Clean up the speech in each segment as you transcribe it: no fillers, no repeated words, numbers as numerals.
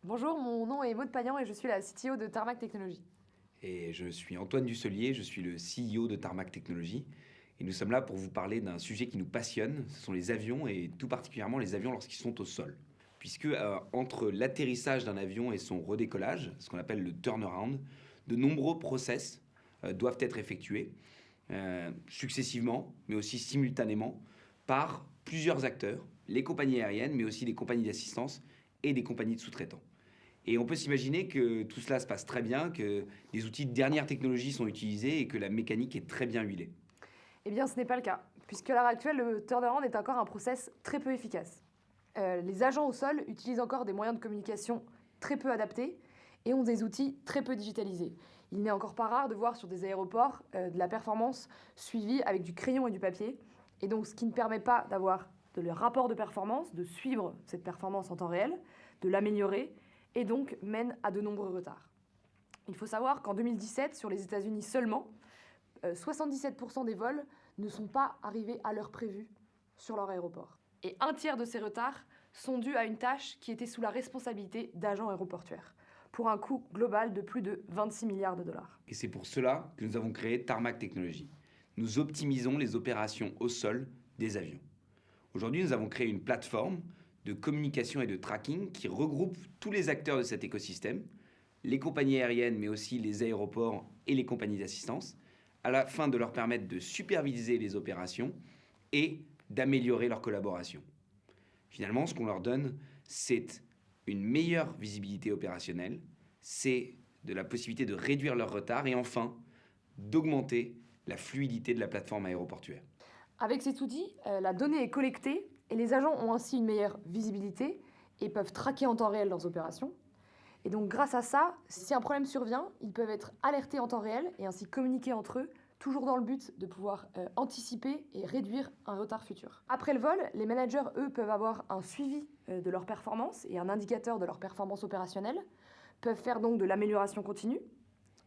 Bonjour, mon nom est Maud Payan et je suis la CTO de Tarmac Technologies. Et je suis Antoine Dusselier, je suis le CEO de Tarmac Technologies. Et nous sommes là pour vous parler d'un sujet qui nous passionne, ce sont les avions et tout particulièrement les avions lorsqu'ils sont au sol. Puisque entre l'atterrissage d'un avion et son redécollage, ce qu'on appelle le turnaround, de nombreux process doivent être effectués successivement, mais aussi simultanément, par plusieurs acteurs, les compagnies aériennes, mais aussi les compagnies d'assistance et des compagnies de sous-traitants. Et on peut s'imaginer que tout cela se passe très bien, que des outils de dernière technologie sont utilisés et que la mécanique est très bien huilée. Eh bien, ce n'est pas le cas, puisque à l'heure actuelle, le turnaround est encore un process très peu efficace. Les agents au sol utilisent encore des moyens de communication très peu adaptés et ont des outils très peu digitalisés. Il n'est encore pas rare de voir sur des aéroports de la performance suivie avec du crayon et du papier, et donc ce qui ne permet pas d'avoir de rapport de performance, de suivre cette performance en temps réel, de l'améliorer, et donc mène à de nombreux retards. Il faut savoir qu'en 2017, sur les États-Unis seulement, 77% des vols ne sont pas arrivés à l'heure prévue sur leur aéroport. Et un tiers de ces retards sont dus à une tâche qui était sous la responsabilité d'agents aéroportuaires, pour un coût global de plus de 26 milliards de dollars. Et c'est pour cela que nous avons créé Tarmac Technologies. Nous optimisons les opérations au sol des avions. Aujourd'hui, nous avons créé une plateforme de communication et de tracking qui regroupe tous les acteurs de cet écosystème, les compagnies aériennes, mais aussi les aéroports et les compagnies d'assistance, à la fin de leur permettre de superviser les opérations et d'améliorer leur collaboration. Finalement, ce qu'on leur donne, c'est une meilleure visibilité opérationnelle, c'est de la possibilité de réduire leur retard et enfin d'augmenter la fluidité de la plateforme aéroportuaire. Avec cet outil, la donnée est collectée et les agents ont ainsi une meilleure visibilité et peuvent traquer en temps réel leurs opérations. Et donc grâce à ça, si un problème survient, ils peuvent être alertés en temps réel et ainsi communiquer entre eux, toujours dans le but de pouvoir anticiper et réduire un retard futur. Après le vol, les managers, eux, peuvent avoir un suivi de leur performance et un indicateur de leur performance opérationnelle, peuvent faire donc de l'amélioration continue.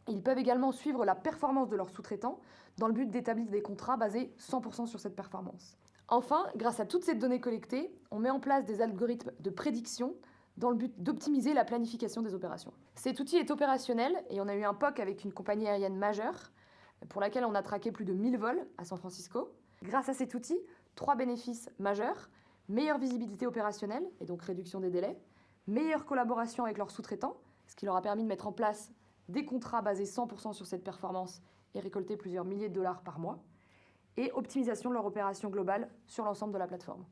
Ils peuvent également suivre la performance de leurs sous-traitants dans le but d'établir des contrats basés 100% sur cette performance. Enfin, grâce à toute cette donnée collectée, on met en place des algorithmes de prédiction dans le but d'optimiser la planification des opérations. Cet outil est opérationnel et on a eu un POC avec une compagnie aérienne majeure pour laquelle on a traqué plus de 1000 vols à San Francisco. Grâce à cet outil, 3 bénéfices majeurs: meilleure visibilité opérationnelle et donc réduction des délais, meilleure collaboration avec leurs sous-traitants, ce qui leur a permis de mettre en place des contrats basés 100% sur cette performance et récolter plusieurs milliers de dollars par mois, et optimisation de leur opération globale sur l'ensemble de la plateforme.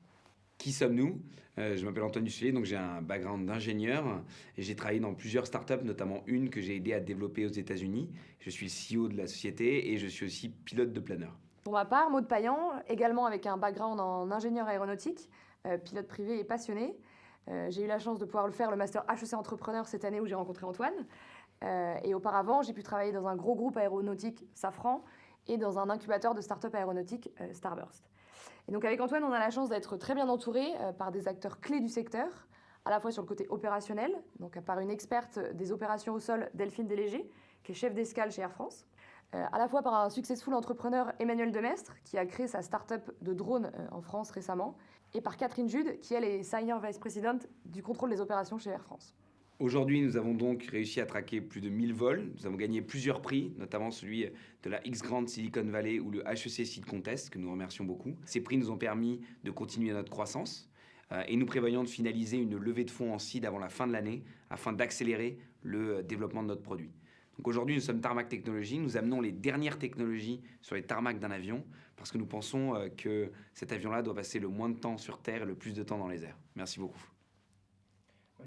Qui sommes-nous? Je m'appelle Antoine Dusselier, donc j'ai un background d'ingénieur et j'ai travaillé dans plusieurs startups, notamment une que j'ai aidé à développer aux États-Unis. Je suis CEO de la société et je suis aussi pilote de planeur. Pour ma part, Maud Payan, également avec un background en ingénieur aéronautique, pilote privé et passionné. J'ai eu la chance de pouvoir le faire, le master HEC Entrepreneur, cette année où j'ai rencontré Antoine. Et auparavant, j'ai pu travailler dans un gros groupe aéronautique, Safran, et dans un incubateur de start-up aéronautique, Starburst. Et donc avec Antoine, on a la chance d'être très bien entouré par des acteurs clés du secteur, à la fois sur le côté opérationnel, donc par une experte des opérations au sol, Delphine Desléger, qui est chef d'escale chez Air France, à la fois par un successful entrepreneur, Emmanuel Demestre, qui a créé sa start-up de drones en France récemment, et par Catherine Jude, qui elle est Senior Vice President du contrôle des opérations chez Air France. Aujourd'hui, nous avons donc réussi à traquer plus de 1000 vols. Nous avons gagné plusieurs prix, notamment celui de la X-Grand Silicon Valley ou le HEC Seed Contest, que nous remercions beaucoup. Ces prix nous ont permis de continuer notre croissance et nous prévoyons de finaliser une levée de fonds en seed avant la fin de l'année afin d'accélérer le développement de notre produit. Donc aujourd'hui, nous sommes Tarmac Technologies. Nous amenons les dernières technologies sur les tarmacs d'un avion parce que nous pensons que cet avion-là doit passer le moins de temps sur Terre et le plus de temps dans les airs. Merci beaucoup.